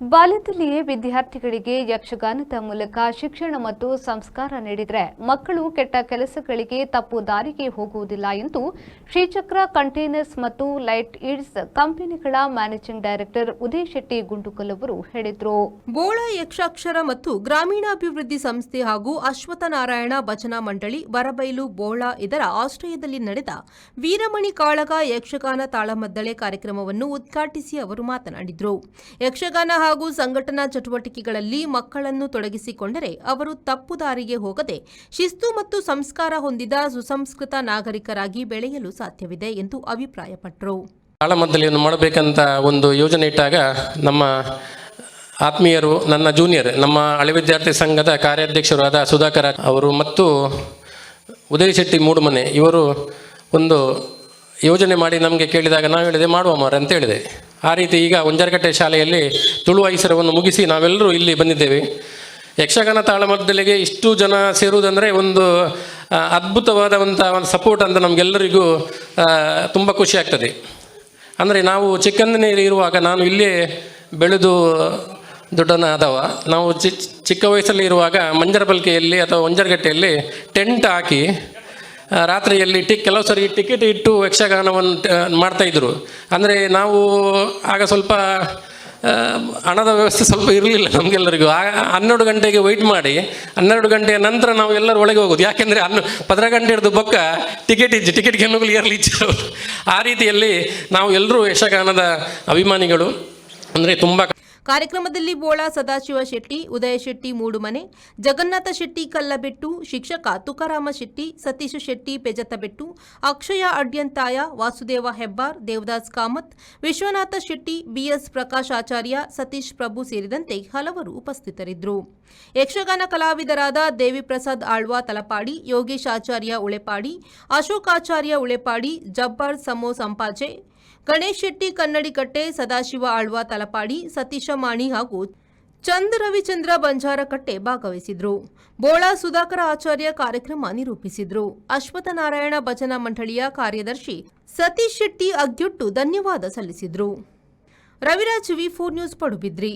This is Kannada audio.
ಬಾಲ್ಯದಲ್ಲಿಯೇ ವಿದ್ಯಾರ್ಥಿಗಳಿಗೆ ಯಕ್ಷಗಾನದ ಮೂಲಕ ಶಿಕ್ಷಣ ಮತ್ತು ಸಂಸ್ಕಾರ ನೀಡಿದರೆ ಮಕ್ಕಳು ಕೆಟ್ಟ ಕೆಲಸಗಳಿಗೆ ತಪ್ಪು ದಾರಿಗೆ ಹೋಗುವುದಿಲ್ಲ ಎಂದು ಶ್ರೀಚಕ್ರ ಕಂಟೈನರ್ಸ್ ಮತ್ತು ಲೈಟ್ ಈಡ್ಸ್ ಕಂಪನಿಗಳ ಮ್ಯಾನೇಜಿಂಗ್ ಡೈರೆಕ್ಟರ್ ಉದಯ್ ಶೆಟ್ಟಿ ಗುಂಡುಕಲ್ ಅವರು ಹೇಳಿದರು. ಬೋಳ ಯಕ್ಷಾಕ್ಷರ ಮತ್ತು ಗ್ರಾಮೀಣಾಭಿವೃದ್ಧಿ ಸಂಸ್ಥೆ ಹಾಗೂ ಅಶ್ವತ್ಥನಾರಾಯಣ ಭಜನಾ ಮಂಡಳಿ ಬರಬೈಲು ಬೋಳ ಇದರ ಆಶ್ರಯದಲ್ಲಿ ನಡೆದ ವೀರಮಣಿ ಕಾಳಗ ಯಕ್ಷಗಾನ ತಾಳಮದ್ದಳೆ ಕಾರ್ಯಕ್ರಮವನ್ನು ಉದ್ಘಾಟಿಸಿ ಅವರು ಮಾತನಾಡಿದರು. ಯಕ್ಷಗಾನ ಹಾಗೂ ಸಂಘಟನಾ ಚಟುವಟಿಕೆಗಳಲ್ಲಿ ಮಕ್ಕಳನ್ನು ತೊಡಗಿಸಿಕೊಂಡರೆ ಅವರು ತಪ್ಪು ದಾರಿಗೆ ಹೋಗದೆ ಶಿಸ್ತು ಮತ್ತು ಸಂಸ್ಕಾರ ಹೊಂದಿದ ಸುಸಂಸ್ಕೃತ ನಾಗರಿಕರಾಗಿ ಬೆಳೆಯಲು ಸಾಧ್ಯವಿದೆ ಎಂದು ಅಭಿಪ್ರಾಯಪಟ್ಟರು. ತಾಳಮದ್ದಳೆಯನ್ನು ಮಾಡಬೇಕಂತ ಒಂದು ಯೋಜನೆ ಇಟ್ಟಾಗ ನಮ್ಮ ಆತ್ಮೀಯರು, ನನ್ನ ಜೂನಿಯರ್, ನಮ್ಮ ಹಳೆ ವಿದ್ಯಾರ್ಥಿ ಸಂಘದ ಕಾರ್ಯಾಧ್ಯಕ್ಷರಾದ ಸುಧಾಕರ್ ಅವರು ಮತ್ತು ಉದಯ್ ಶೆಟ್ಟಿ ಮೂಡುಮನೆ ಇವರು ಒಂದು ಯೋಜನೆ ಮಾಡಿ ನಮಗೆ ಕೇಳಿದಾಗ ನಾವು ಹೇಳಿದೆ ಮಾಡುವ ಮಾರೆ ಅಂತ ಹೇಳಿದೆ. ಆ ರೀತಿ ಈಗ ಒಂಜರಕಟ್ಟೆ ಶಾಲೆಯಲ್ಲಿ ತುಳು ಐಸರವನ್ನು ಮುಗಿಸಿ ನಾವೆಲ್ಲರೂ ಇಲ್ಲಿ ಬಂದಿದ್ದೇವೆ. ಯಕ್ಷಗಾನ ತಾಳಮದ್ದಳೆಗೆ ಇಷ್ಟು ಜನ ಸೇರುವುದಂದರೆ ಒಂದು ಅದ್ಭುತವಾದಂಥ ಒಂದು ಸಪೋರ್ಟ್ ಅಂತ ನಮಗೆಲ್ಲರಿಗೂ ತುಂಬ ಖುಷಿ ಆಗ್ತದೆ. ಅಂದರೆ ನಾವು ಚಿಕ್ಕಂದಿನಲ್ಲಿ ಇರುವಾಗ, ನಾನು ಇಲ್ಲೇ ಬೆಳೆದು ದೊಡ್ಡನಾದವ, ನಾವು ಚಿಕ್ಕ ವಯಸ್ಸಲ್ಲಿ ಇರುವಾಗ ಮಂಜರಬಲ್ಕೆಯಲ್ಲಿ ಅಥವಾ ಒಂಜರಗಟ್ಟೆಯಲ್ಲಿ ಟೆಂಟ್ ಹಾಕಿ ರಾತ್ರಿಯಲ್ಲಿ ಕೆಲವು ಸರಿ ಟಿಕೆಟ್ ಇಟ್ಟು ಯಕ್ಷಗಾನವನ್ನು ಮಾಡ್ತಾಯಿದ್ರು. ಅಂದರೆ ನಾವು ಆಗ ಸ್ವಲ್ಪ ಹಣದ ವ್ಯವಸ್ಥೆ ಸ್ವಲ್ಪ ಇರಲಿಲ್ಲ ನಮಗೆಲ್ಲರಿಗೂ. 12 ಗಂಟೆಗೆ ವೆಯ್ಟ್ ಮಾಡಿ 12 ಗಂಟೆಯ ನಂತರ ನಾವು ಎಲ್ಲರೂ ಒಳಗೆ ಹೋಗೋದು. ಯಾಕೆಂದರೆ 10 ಗಂಟೆ ಹಿಡಿದು ಬೊಕ್ಕ ಟಿಕೆಟ್ಗೆ ನುಗ್ಗಲು ಇರಲಿ ಇಚ್ಛೆ. ಆ ರೀತಿಯಲ್ಲಿ ನಾವು ಎಲ್ಲರೂ ಯಕ್ಷಗಾನದ ಅಭಿಮಾನಿಗಳು. ಅಂದರೆ ತುಂಬ ಕಾರ್ಯಕ್ರಮದಲ್ಲಿ ಬೋಳ ಸದಾಶಿವ ಶೆಟ್ಟಿ, ಉದಯ ಶೆಟ್ಟಿ ಮೂಡುಮನೆ, ಜಗನ್ನಾಥ ಶೆಟ್ಟಿ ಕಲ್ಲಬೆಟ್ಟು, ಶಿಕ್ಷಕ ತುಕಾರಾಮ ಶೆಟ್ಟಿ, ಸತೀಶ್ ಶೆಟ್ಟಿ ಪೆಜತಬೆಟ್ಟು, ಅಕ್ಷಯ ಅಡ್ಯಂತಾಯ, ವಾಸುದೇವ ಹೆಬ್ಬಾರ್, ದೇವದಾಸ್ ಕಾಮತ್, ವಿಶ್ವನಾಥ ಶೆಟ್ಟಿ, ಬಿಎಸ್ ಪ್ರಕಾಶ್ ಆಚಾರ್ಯ, ಸತೀಶ್ ಪ್ರಭು ಸೇರಿದಂತೆ ಹಲವರು ಉಪಸ್ಥಿತರಿದ್ದರು. ಯಕ್ಷಗಾನ ಕಲಾವಿದರಾದ ದೇವಿಪ್ರಸಾದ್ ಆಳ್ವ ತಲಪಾಡಿ, ಯೋಗೇಶ್ ಆಚಾರ್ಯ ಉಳೆಪಾಡಿ, ಅಶೋಕ್ ಆಚಾರ್ಯ ಉಳೆಪಾಡಿ, ಜಬ್ಬಾರ್ ಸಮೋ ಸಂಪಾಜೆ, ಗಣೇಶ್ ಶೆಟ್ಟಿ ಕನ್ನಡಿಕಟ್ಟೆ, ಸದಾಶಿವ ಆಳ್ವ ತಲಪಾಡಿ, ಸತೀಶ ಮಾಣಿ ಹಾಗೂ ರವಿಚಂದ್ರ ಬಂಜಾರಕಟ್ಟೆ ಭಾಗವಹಿಸಿದ್ರು. ಬೋಳ ಸುಧಾಕರ ಆಚಾರ್ಯ ಕಾರ್ಯಕ್ರಮ ನಿರೂಪಿಸಿದ್ರು. ಅಶ್ವತ್ಥನಾರಾಯಣ ಭಜನಾ ಮಂಡಳಿಯ ಕಾರ್ಯದರ್ಶಿ ಸತೀಶ್ ಶೆಟ್ಟಿ ಅಗ್ಯೊಟ್ಟು ಧನ್ಯವಾದ ಸಲ್ಲಿಸಿದ್ರು. Raviraj V4 news Padubidri.